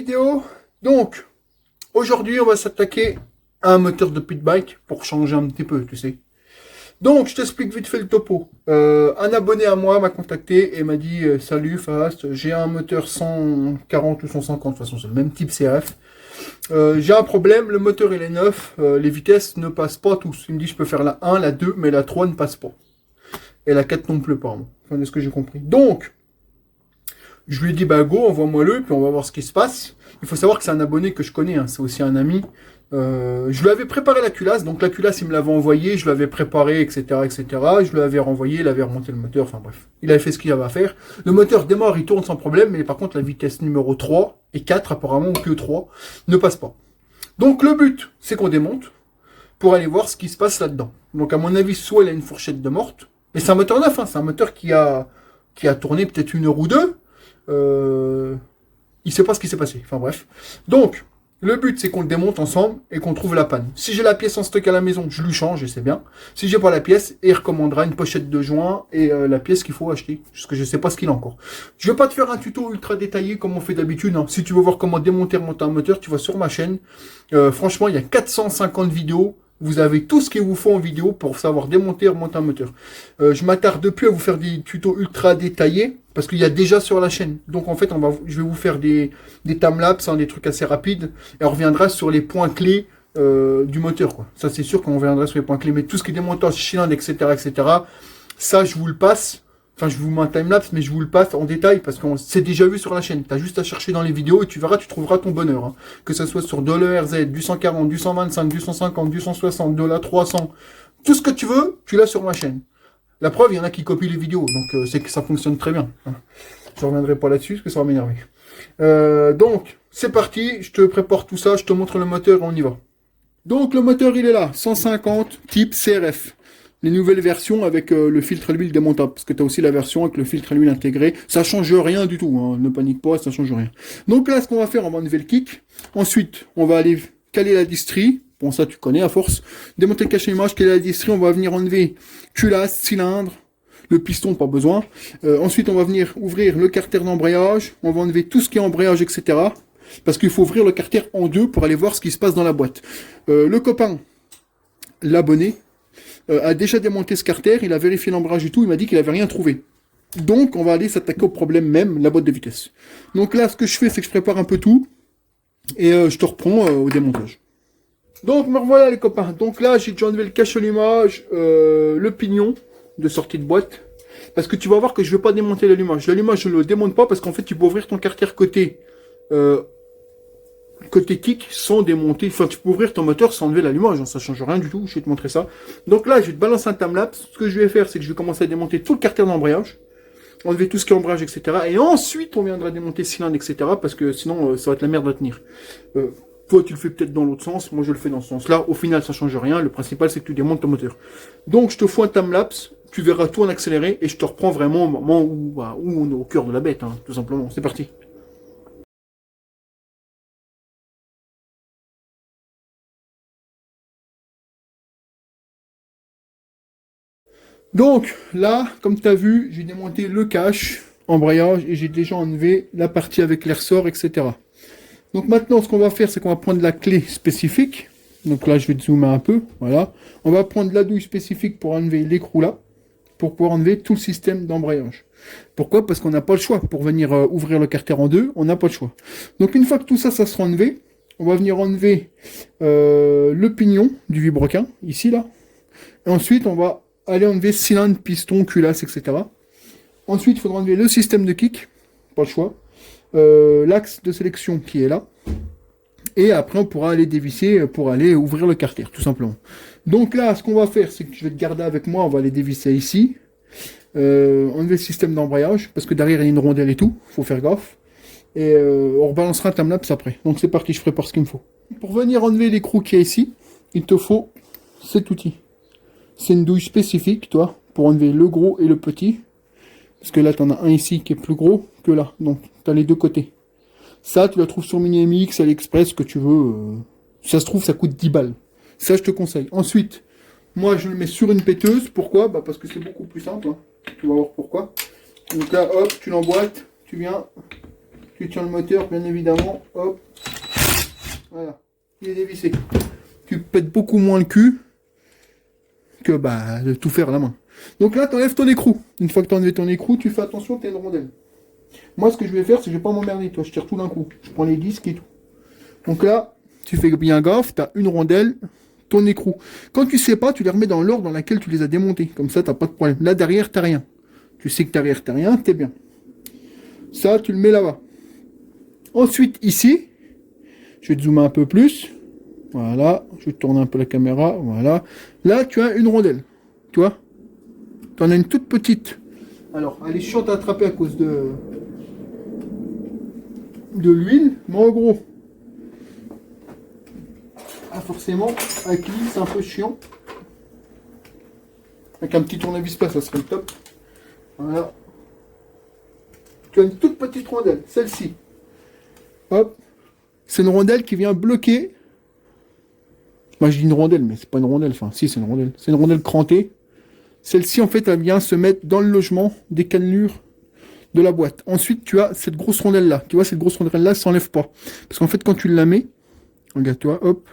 vidéo. Donc, aujourd'hui, on va s'attaquer à un moteur de pit bike pour changer un petit peu, tu sais. Donc, je t'explique vite fait le topo. Un abonné à moi m'a contacté et m'a dit salut Fast, j'ai un moteur 140 ou 150, de toute façon, c'est le même type CRF. J'ai un problème, le moteur il est neuf, les vitesses ne passent pas tous. Il me dit je peux faire la 1, la 2, mais la 3 ne passe pas. Et la 4 non plus, apparemment. Enfin, de ce que j'ai compris. Donc, je lui ai dit, bah go, envoie-moi-le, puis on va voir ce qui se passe. Il faut savoir que c'est un abonné que je connais, hein, c'est aussi un ami. Je lui avais préparé la culasse, donc la culasse, il me l'avait envoyée, je l'avais préparée, etc., etc. Je lui avais renvoyé, il avait remonté le moteur, enfin bref. Il avait fait ce qu'il avait à faire. Le moteur démarre, il tourne sans problème, mais par contre, la vitesse numéro 3 et 4, apparemment, ou que 3, ne passe pas. Donc le but, c'est qu'on démonte pour aller voir ce qui se passe là-dedans. Donc à mon avis, soit il a une fourchette de morte, et c'est un moteur neuf, hein, c'est un moteur qui a tourné peut-être 1 heure ou 2. Il sait pas ce qui s'est passé. Enfin bref. Donc, le but c'est qu'on le démonte ensemble et qu'on trouve la panne. Si j'ai la pièce en stock à la maison, je lui change et c'est bien. Si j'ai pas la pièce, il recommandera une pochette de joint et la pièce qu'il faut acheter. Parce que je sais pas ce qu'il a encore. Je vais pas te faire un tuto ultra détaillé comme on fait d'habitude. Hein. Si tu veux voir comment démonter et remonter un moteur, tu vas sur ma chaîne. Franchement, il y a 450 vidéos. Vous avez tout ce qu'il vous faut en vidéo pour savoir démonter et remonter un moteur. Je m'attarde plus à vous faire des tutos ultra détaillés parce qu'il y a déjà sur la chaîne. Donc en fait, je vais vous faire des timelapses, hein, des trucs assez rapides et on reviendra sur les points clés du moteur, quoi. Ça c'est sûr qu'on reviendra sur les points clés. Mais tout ce qui est démontage, cylindre, etc., etc., ça je vous le passe. Enfin, je vous mets un timelapse, mais je vous le passe en détail parce qu'on s'est déjà vu sur la chaîne. Tu as juste à chercher dans les vidéos et tu verras, tu trouveras ton bonheur. Hein. Que ce soit sur de l'ERZ, du 140, du 125, du 150, du 160, de la 300. Tout ce que tu veux, tu l'as sur ma chaîne. La preuve, il y en a qui copient les vidéos. Donc, c'est que ça fonctionne très bien. Hein. Je reviendrai pas là-dessus parce que ça va m'énerver. Donc, c'est parti. Je te prépare tout ça. Je te montre le moteur et on y va. Donc, le moteur, il est là. 150 type CRF. Les nouvelles versions avec le filtre à l'huile démontable, parce que tu as aussi la version avec le filtre à l'huile intégré. Ça change rien du tout, hein. Ne panique pas, ça change rien. Donc là, ce qu'on va faire, on va enlever le kick. Ensuite, on va aller caler la distrie. Bon, ça, tu connais à force. Démonter le cache-image, caler la distrie. On va venir enlever culasse, cylindre, le piston, pas besoin. Ensuite, on va venir ouvrir le carter d'embrayage. On va enlever tout ce qui est embrayage, etc. Parce qu'il faut ouvrir le carter en deux pour aller voir ce qui se passe dans la boîte. Le copain, l'abonné, a déjà démonté ce carter, il a vérifié l'embrayage et tout, il m'a dit qu'il avait rien trouvé. Donc, on va aller s'attaquer au problème même, la boîte de vitesse. Donc là, ce que je fais, c'est que je prépare un peu tout, et je te reprends au démontage. Donc, me revoilà les copains. Donc là, j'ai déjà enlevé le cache-allumage, le pignon de sortie de boîte, parce que tu vas voir que je ne vais pas démonter l'allumage. L'allumage, je ne le démonte pas, parce qu'en fait, tu peux ouvrir ton carter côté kick sans démonter, enfin tu peux ouvrir ton moteur sans enlever l'allumage, hein, ça change rien du tout, je vais te montrer ça. Donc là je vais te balancer un timelapse, ce que je vais faire c'est que je vais commencer à démonter tout le carter d'embrayage, enlever tout ce qui est embrayage, etc. Et ensuite on viendra démonter cylindre, etc. parce que sinon ça va être la merde à tenir. Toi tu le fais peut-être dans l'autre sens, moi je le fais dans ce sens là, au final ça change rien, le principal c'est que tu démontes ton moteur. Donc je te fous un timelapse, tu verras tout en accéléré et je te reprends vraiment au moment où on est au cœur de la bête, hein, tout simplement, c'est parti. Donc là, comme tu as vu, j'ai démonté le cache, embrayage, et j'ai déjà enlevé la partie avec les ressorts, etc. Donc maintenant, ce qu'on va faire, c'est qu'on va prendre la clé spécifique. Donc là, je vais te zoomer un peu, voilà. On va prendre la douille spécifique pour enlever l'écrou là, pour pouvoir enlever tout le système d'embrayage. Pourquoi? Parce qu'on n'a pas le choix. Pour venir ouvrir le carter en deux, on n'a pas le choix. Donc une fois que tout ça, ça sera enlevé, on va venir enlever le pignon du vibroquin, ici là. Et ensuite, on va aller enlever cylindre, piston, culasse, etc. Ensuite, il faudra enlever le système de kick, pas le choix. L'axe de sélection qui est là. Et après, on pourra aller dévisser pour aller ouvrir le carter, tout simplement. Donc là, ce qu'on va faire, c'est que je vais te garder avec moi, on va aller dévisser ici. Enlever le système d'embrayage, parce que derrière, il y a une rondelle et tout, faut faire gaffe. Et on rebalancera un timelapse après. Donc c'est parti, je prépare ce qu'il me faut. Pour venir enlever l'écrou qui est ici, il te faut cet outil. C'est une douille spécifique, toi, pour enlever le gros et le petit. Parce que là, tu en as un ici qui est plus gros que là. Donc, tu as les deux côtés. Ça, tu la trouves sur Mini-MX, AliExpress, ce que tu veux. Ça se trouve, ça coûte 10 balles. Ça, je te conseille. Ensuite, moi, je le mets sur une péteuse. Pourquoi? Bah, parce que c'est beaucoup plus simple. Hein. Tu vas voir pourquoi. Donc là, hop, tu l'emboîtes. Tu viens. Tu tiens le moteur, bien évidemment. Hop. Voilà. Il est dévissé. Tu pètes beaucoup moins le cul que de tout faire à la main. Donc là, tu enlèves ton écrou. Une fois que tu as enlevé ton écrou, tu fais attention, tu as une rondelle. Moi, ce que je vais faire, c'est que je vais pas m'emmerder. Toi, je tire tout d'un coup. Je prends les disques et tout. Donc là, tu fais bien gaffe, tu as une rondelle, ton écrou. Quand tu sais pas, tu les remets dans l'ordre dans lequel tu les as démontés. Comme ça, t'as pas de problème. Là, derrière, t'as rien. Tu sais que derrière, t'as rien, t'es bien. Ça, tu le mets là-bas. Ensuite, ici, je vais te zoomer un peu plus. Voilà, je vais tourner un peu la caméra. Voilà. Là, tu as une rondelle. Tu vois? Tu en as une toute petite. Alors, elle est chiante à attraper à cause de l'huile. Mais en gros, forcément, avec l'huile, c'est un peu chiant. Avec un petit tournevis plat, ça serait le top. Voilà. Tu as une toute petite rondelle, celle-ci. Hop. C'est une rondelle qui vient bloquer. Moi, je dis une rondelle, mais c'est pas une rondelle. Enfin, si, c'est une rondelle. C'est une rondelle crantée. Celle-ci, en fait, elle vient se mettre dans le logement des cannelures de la boîte. Ensuite, tu as cette grosse rondelle-là. Tu vois, cette grosse rondelle-là, elle s'enlève pas. Parce qu'en fait, quand tu la mets, regarde, tu vois, hop.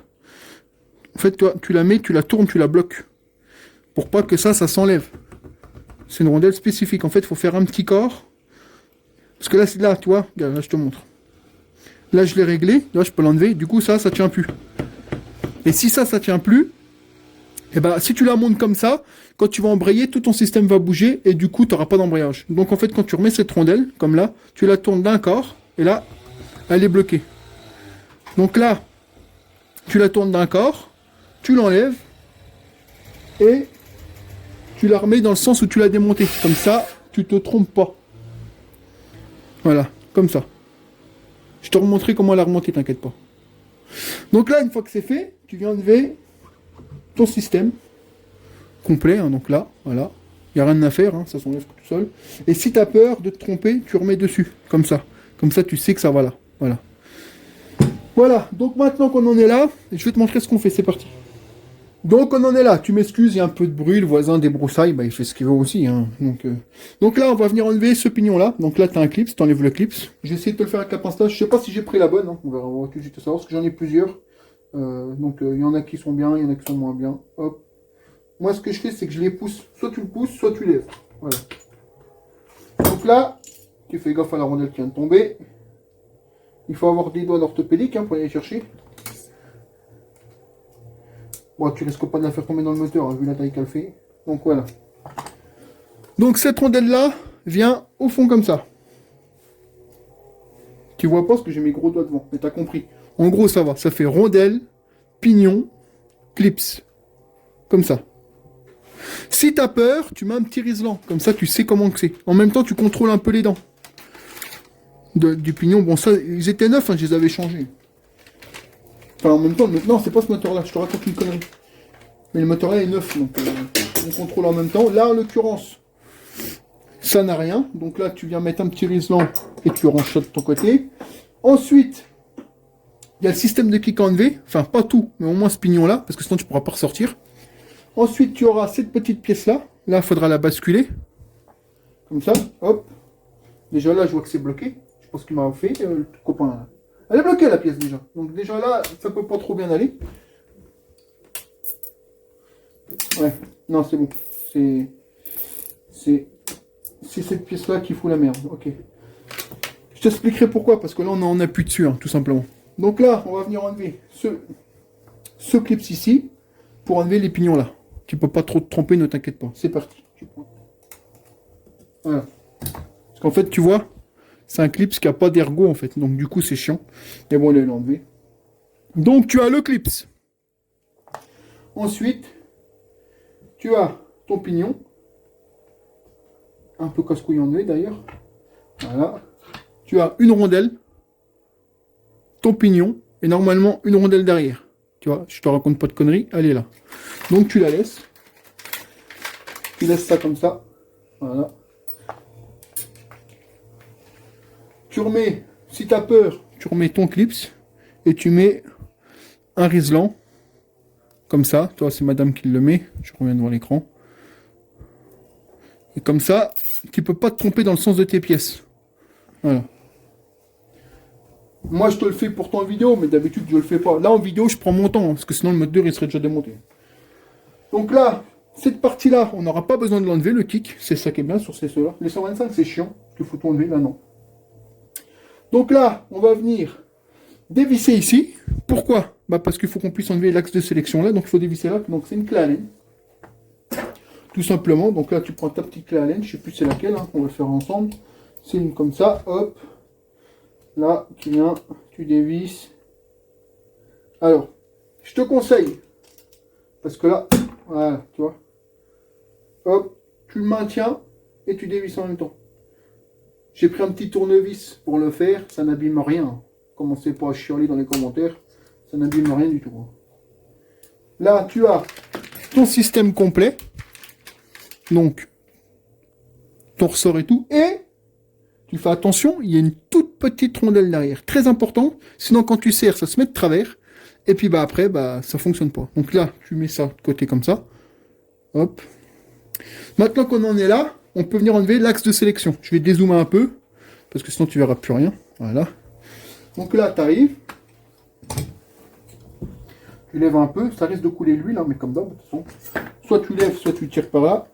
En fait, toi, tu la mets, tu la tournes, tu la bloques. Pour pas que ça s'enlève. C'est une rondelle spécifique. En fait, il faut faire un petit corps. Parce que là, c'est là, tu vois, regarde, là, je te montre. Là, je l'ai réglé. Là, je peux l'enlever. Du coup, ça tient plus. Et si ça tient plus, et si tu la montes comme ça, quand tu vas embrayer, tout ton système va bouger et du coup, tu n'auras pas d'embrayage. Donc, en fait, quand tu remets cette rondelle, comme là, tu la tournes d'un corps et là, elle est bloquée. Donc là, tu la tournes d'un corps, tu l'enlèves et tu la remets dans le sens où tu l'as démontée. Comme ça, tu te trompes pas. Voilà, comme ça. Je te remontrerai comment la remonter, t'inquiète pas. Donc là, une fois que c'est fait, tu viens enlever ton système complet. Hein, donc là, voilà. Il n'y a rien à faire, hein, ça s'enlève tout seul. Et si tu as peur de te tromper, tu remets dessus, comme ça. Comme ça, tu sais que ça va là. Voilà. Voilà, donc maintenant qu'on en est là, je vais te montrer ce qu'on fait, c'est parti. Donc on en est là, tu m'excuses, il y a un peu de bruit, le voisin débroussaille, il fait ce qu'il veut aussi. Hein. Donc là, on va venir enlever ce pignon-là. Donc là, tu as un clip, tu enlèves le clip. J'ai essayé de te le faire avec la pince là, je sais pas si j'ai pris la bonne, hein. On va tout de suite savoir, parce que j'en ai plusieurs. Il y en a qui sont bien, il y en a qui sont moins bien. Hop. Moi, ce que je fais, c'est que je les pousse. Soit tu le pousses, soit tu lèves. Voilà. Donc là, tu fais gaffe à la rondelle qui vient de tomber. Il faut avoir des doigts d'orthopédique pour aller chercher. Bon, tu risques pas de la faire tomber dans le moteur, hein, vu la taille qu'elle fait. Donc voilà. Donc cette rondelle-là vient au fond comme ça. Tu vois pas parce que j'ai mes gros doigts devant, mais t'as compris. En gros, ça va. Ça fait rondelle, pignon, clips. Comme ça. Si t'as peur, tu mets un petit riselant. Comme ça, tu sais comment que c'est. En même temps, tu contrôles un peu les dents. Du pignon, bon, ça, ils étaient neufs, hein, je les avais changés. Enfin, en même temps, non, c'est pas ce moteur-là, je te raconte une connerie. Mais le moteur-là est neuf, donc on contrôle en même temps. Là, en l'occurrence, ça n'a rien. Donc là, tu viens mettre un petit riselant et tu ranges ça de ton côté. Ensuite, il y a le système de clic enlevé. Enfin, pas tout, mais au moins ce pignon-là, parce que sinon tu ne pourras pas ressortir. Ensuite, tu auras cette petite pièce-là. Là, il faudra la basculer. Comme ça, hop. Déjà là, je vois que c'est bloqué. Je pense qu'il m'a fait, le copain là. Elle est bloquée la pièce déjà. Donc déjà là, ça peut pas trop bien aller. Ouais, non c'est bon. C'est cette pièce-là qui fout la merde. Ok. Je t'expliquerai pourquoi, parce que là on en appuie dessus, hein, tout simplement. Donc là, on va venir enlever ce clip ici pour enlever les pignons là. Tu peux pas trop te tromper, ne t'inquiète pas. C'est parti. Voilà. Parce qu'en fait, tu vois, c'est un clip qui n'a pas d'ergot en fait. Donc du coup, c'est chiant. Mais bon, on va l'enlever. Donc tu as le clip. Ensuite, tu as ton pignon. Un peu casse-couille enlevé d'ailleurs. Voilà. Tu as une rondelle. Ton pignon. Et normalement, une rondelle derrière. Tu vois, je te raconte pas de conneries. Elle est là. Donc tu la laisses. Tu laisses ça comme ça. Voilà. Tu remets, si tu as peur, tu remets ton clips et tu mets un riselant. Comme ça. Toi, c'est madame qui le met. Je reviens devant l'écran. Et comme ça, tu peux pas te tromper dans le sens de tes pièces. Voilà. Moi, je te le fais pourtant en vidéo, mais d'habitude, je le fais pas. Là, en vidéo, je prends mon temps, parce que sinon, le moteur, il serait déjà démonté. Donc là, cette partie-là, on n'aura pas besoin de l'enlever, le kick. C'est ça qui est bien sur ces ceux-là. Les 125, c'est chiant. Il faut tout enlever, là, non. Donc là, on va venir dévisser ici. Pourquoi? Bah parce qu'il faut qu'on puisse enlever l'axe de sélection là, donc il faut dévisser là. Donc c'est une clé Allen. Tout simplement. Donc là, tu prends ta petite clé Allen, je sais plus c'est laquelle, hein, on va le faire ensemble. C'est une comme ça, hop. Là, tu viens, tu dévisses. Alors, je te conseille, parce que là, voilà, tu vois. Hop, tu le maintiens et tu dévisses en même temps. J'ai pris un petit tournevis pour le faire, ça n'abîme rien. Commencez pas à chialer dans les commentaires, ça n'abîme rien du tout. Là, tu as ton système complet, donc ton ressort et tout, et tu fais attention, il y a une toute petite rondelle derrière, très important, sinon quand tu serres, ça se met de travers, et puis bah après, bah ça fonctionne pas. Donc là, tu mets ça de côté comme ça, hop. Maintenant qu'on en est là, on peut venir enlever l'axe de sélection. Je vais dézoomer un peu, parce que sinon tu verras plus rien. Voilà. Donc là, tu arrives. Tu lèves un peu. Ça risque de couler l'huile, hein, mais comme d'hab, de toute façon. Soit tu lèves, soit tu tires par là.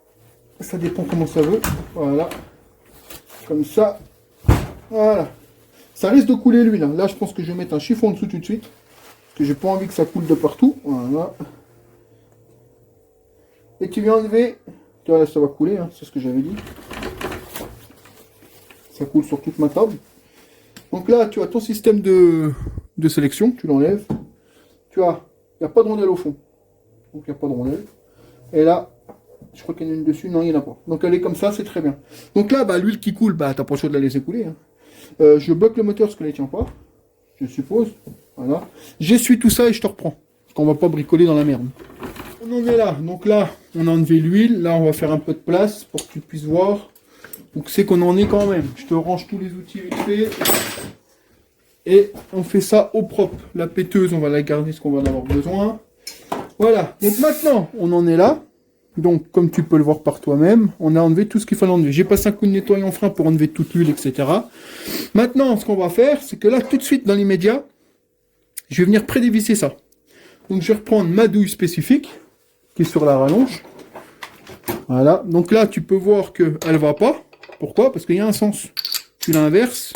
Ça dépend comment ça veut. Voilà. Comme ça. Voilà. Ça risque de couler l'huile. Hein. Là, je pense que je vais mettre un chiffon en dessous tout de suite. Parce que j'ai pas envie que ça coule de partout. Voilà. Et tu viens enlever. Tu vois, là, ça va couler, hein, c'est ce que j'avais dit. Ça coule sur toute ma table. Donc là, tu as ton système de sélection, tu l'enlèves. Tu as, il n'y a pas de rondelle au fond. Donc il n'y a pas de rondelle. Et là, je crois qu'il y en a une dessus, non, il n'y en a pas. Donc elle est comme ça, c'est très bien. Donc là, bah, l'huile qui coule, bah, t'as pas le choix de la laisser couler. Hein. Je bloque le moteur parce qu'elle ne tient pas, je suppose. Voilà. J'essuie tout ça et je te reprends. Parce qu'on va pas bricoler dans la merde. On en est là. Donc là, on a enlevé l'huile. Là, on va faire un peu de place pour que tu puisses voir. Donc c'est qu'on en est quand même. Je te range tous les outils vite fait. Et on fait ça au propre. La péteuse, on va la garder parce qu'on va en avoir besoin. Voilà. Donc maintenant, on en est là. Donc comme tu peux le voir par toi-même, on a enlevé tout ce qu'il fallait enlever. J'ai passé un coup de nettoyant frein pour enlever toute l'huile, etc. Maintenant, ce qu'on va faire, c'est que là, tout de suite, dans l'immédiat, je vais venir prédévisser ça. Donc je vais reprendre ma douille spécifique, qui est sur la rallonge. Voilà. Donc là, tu peux voir qu'elle ne va pas. Pourquoi? Parce qu'il y a un sens. Tu l'inverses.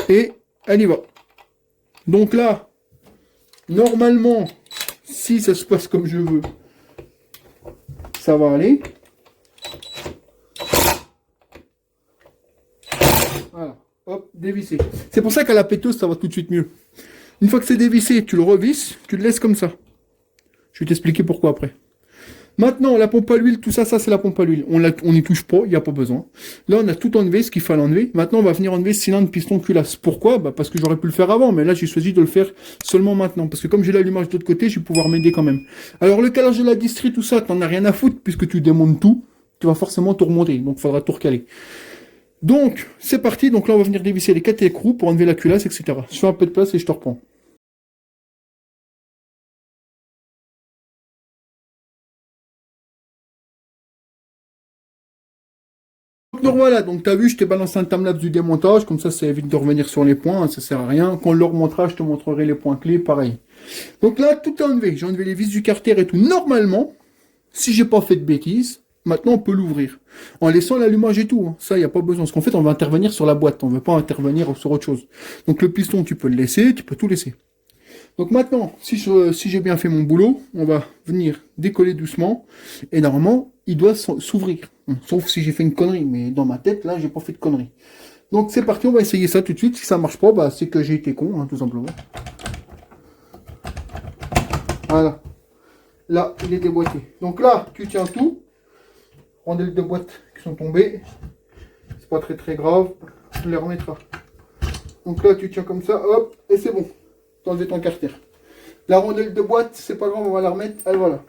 Et elle y va. Donc là, normalement, si ça se passe comme je veux, ça va aller. Voilà. Hop, dévissé. C'est pour ça qu'à la péteuse, ça va tout de suite mieux. Une fois que c'est dévissé, tu le revisses, tu le laisses comme ça. Je vais t'expliquer pourquoi après. Maintenant, la pompe à l'huile, tout ça, ça c'est la pompe à l'huile. On n'y touche pas, il n'y a pas besoin. Là, on a tout enlevé, ce qu'il fallait enlever. Maintenant, on va venir enlever cylindre, piston, culasse. Pourquoi? Bah, parce que j'aurais pu le faire avant, mais là, j'ai choisi de le faire seulement maintenant. Parce que comme j'ai l'allumage de l'autre côté, je vais pouvoir m'aider quand même. Alors, le calage de la distrie, tout ça, t'en as rien à foutre, puisque tu démontes tout. Tu vas forcément tout remonter, donc il faudra tout recaler. Donc, c'est parti. Donc là, on va venir dévisser les 4 écrous pour enlever la culasse, etc. Je fais un peu de place et je te reprends. Donc voilà, donc t'as vu, je t'ai balancé un timelapse du démontage, comme ça évite de revenir sur les points, hein, ça sert à rien. Quand on le remontera, je te montrerai les points clés, pareil. Donc là, tout est enlevé, j'ai enlevé les vis du carter et tout. Normalement, si j'ai pas fait de bêtises, maintenant on peut l'ouvrir. En laissant l'allumage et tout, hein. Ça, il n'y a pas besoin. Parce qu'en fait, on va intervenir sur la boîte, on ne veut pas intervenir sur autre chose. Donc le piston, tu peux le laisser, tu peux tout laisser. Donc maintenant, si j'ai bien fait mon boulot, on va venir décoller doucement. Et normalement, il doit s'ouvrir. Sauf si j'ai fait une connerie. Mais dans ma tête, là, j'ai pas fait de connerie. Donc c'est parti, on va essayer ça tout de suite. Si ça marche pas, bah, c'est que j'ai été con, hein, tout simplement. Voilà. Là, il est déboîté. Donc là, tu tiens tout. Rondelles de boîte qui sont tombées. C'est pas très très grave. On les remettra. Donc là, tu tiens comme ça, hop, et c'est bon. T'enlèves ton carter. La rondelle de boîte, c'est pas grave, on va la remettre. Elle voilà.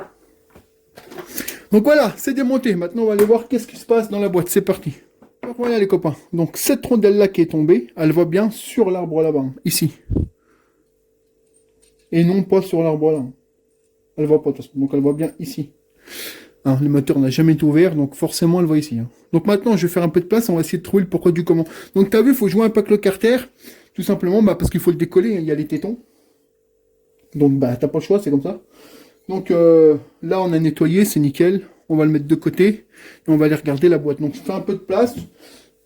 Donc voilà, c'est démonté. Maintenant, on va aller voir qu'est-ce qui se passe dans la boîte. C'est parti. Donc voilà les copains. Donc cette rondelle là qui est tombée, elle va bien sur l'arbre là-bas, ici. Et non pas sur l'arbre là. Elle va pas, donc elle va bien ici. Hein, le moteur n'a jamais été ouvert, donc forcément elle va ici. Hein. Donc maintenant, je vais faire un peu de place, on va essayer de trouver le pourquoi du comment. Donc tu as vu, il faut jouer un peu avec le carter. Tout simplement parce qu'il faut le décoller, hein, il y a les tétons. Donc t'as pas le choix, c'est comme ça. Donc là on a nettoyé, c'est nickel. On va le mettre de côté et on va aller regarder la boîte. Donc je fais un peu de place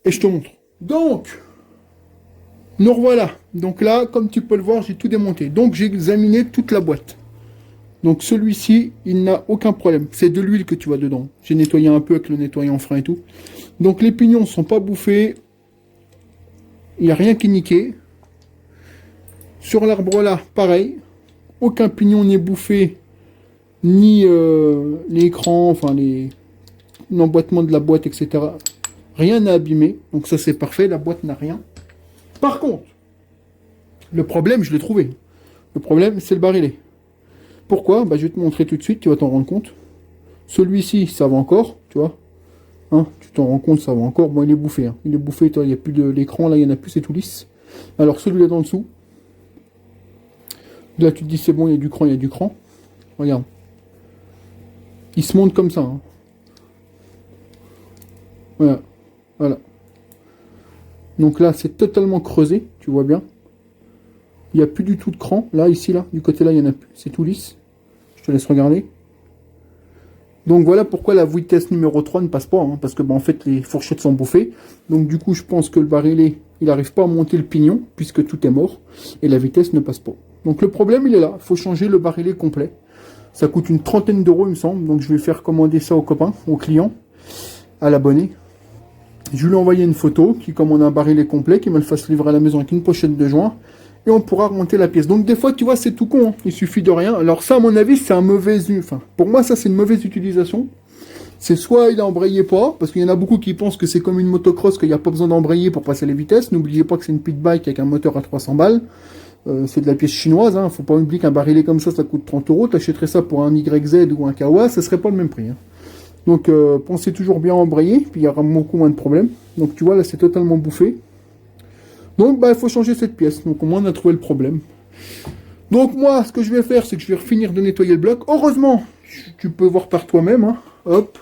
et je te montre. Donc, nous revoilà. Donc là, comme tu peux le voir, j'ai tout démonté. Donc j'ai examiné toute la boîte. Donc celui-ci, il n'a aucun problème. C'est de l'huile que tu vois dedans. J'ai nettoyé un peu avec le nettoyant frein et tout. Donc les pignons ne sont pas bouffés. Il n'y a rien qui est niqué. Sur l'arbre là, pareil. Aucun pignon n'est bouffé. Ni l'écran, enfin l'emboîtement de la boîte, etc. Rien n'a abîmé. Donc ça c'est parfait. La boîte n'a rien. Par contre, le problème, je l'ai trouvé. Le problème, c'est le barillet. Pourquoi? Je vais te montrer tout de suite, tu vas t'en rendre compte. Celui-ci, ça va encore, tu vois. Hein, tu t'en rends compte, ça va encore. Bon, il est bouffé. Hein. Il est bouffé, il n'y a plus de l'écran, là, il n'y en a plus, c'est tout lisse. Alors, celui-là dans dessous. Là, tu te dis, c'est bon, il y a du cran, il y a du cran. Regarde. Il se monte comme ça. Hein. Voilà. Voilà. Donc là, c'est totalement creusé, tu vois bien. Il n'y a plus du tout de cran. Là, ici, là, du côté là, il n'y en a plus. C'est tout lisse. Je te laisse regarder. Donc voilà pourquoi la vitesse numéro 3 ne passe pas. Hein, parce que en fait, les fourchettes sont bouffées. Donc du coup, je pense que le barillet, il n'arrive pas à monter le pignon, puisque tout est mort. Et la vitesse ne passe pas. Donc le problème, il est là. Il faut changer le barillet complet. Ça coûte une trentaine d'euros, il me semble. Donc je vais faire commander ça au copain, au client, à l'abonné. Je lui ai envoyé une photo qui commande un barillet complet, qui me le fasse livrer à la maison avec une pochette de joint. Et on pourra remonter la pièce. Donc des fois, tu vois, c'est tout con. Hein. Il suffit de rien. Alors ça, à mon avis, c'est un mauvais... Enfin, pour moi, ça, c'est une mauvaise utilisation. C'est soit il a embrayé pas, parce qu'il y en a beaucoup qui pensent que c'est comme une motocross, qu'il n'y a pas besoin d'embrayer pour passer les vitesses. N'oubliez pas que c'est une pit bike avec un moteur à 300 balles. C'est de la pièce chinoise. Hein. Faut pas oublier qu'un barillet comme ça coûte 30 euros. T'achèterais ça pour un YZ ou un Kawa, ça serait pas le même prix. Hein. Donc pensez toujours bien à embrayer, puis il y aura beaucoup moins de problèmes. Donc tu vois, là, c'est totalement bouffé. Donc, il faut changer cette pièce. Donc, au moins, on a trouvé le problème. Donc, moi, ce que je vais faire, c'est que je vais finir de nettoyer le bloc. Heureusement, tu peux voir par toi-même. Hein. Hop.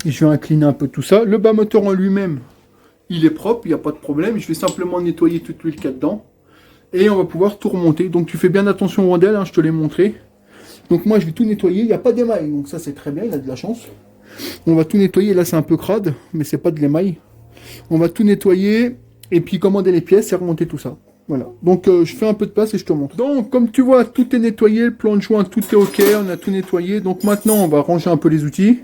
Et je vais incliner un peu tout ça. Le bas moteur en lui-même, il est propre. Il n'y a pas de problème. Je vais simplement nettoyer toute l'huile qu'il y a dedans. Et on va pouvoir tout remonter. Donc, tu fais bien attention aux rondelles. Hein, je te l'ai montré. Donc, moi, je vais tout nettoyer. Il n'y a pas d'émail. Donc, ça, c'est très bien. Il a de la chance. On va tout nettoyer. Là, c'est un peu crade. Mais c'est pas de l'émail. On va tout nettoyer. Et puis commander les pièces et remonter tout ça. Voilà. Donc je fais un peu de place et je te montre. Donc comme tu vois, tout est nettoyé, le plan de joint, tout est ok, on a tout nettoyé. Donc maintenant, on va ranger un peu les outils.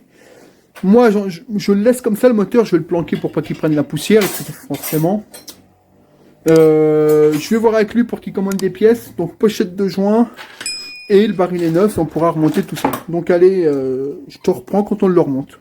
Moi, je le laisse comme ça, le moteur, je vais le planquer pour pas qu'il prenne la poussière, forcément. Je vais voir avec lui pour qu'il commande des pièces. Donc pochette de joint et le barillet neuf, on pourra remonter tout ça. Donc allez, je te reprends quand on le remonte.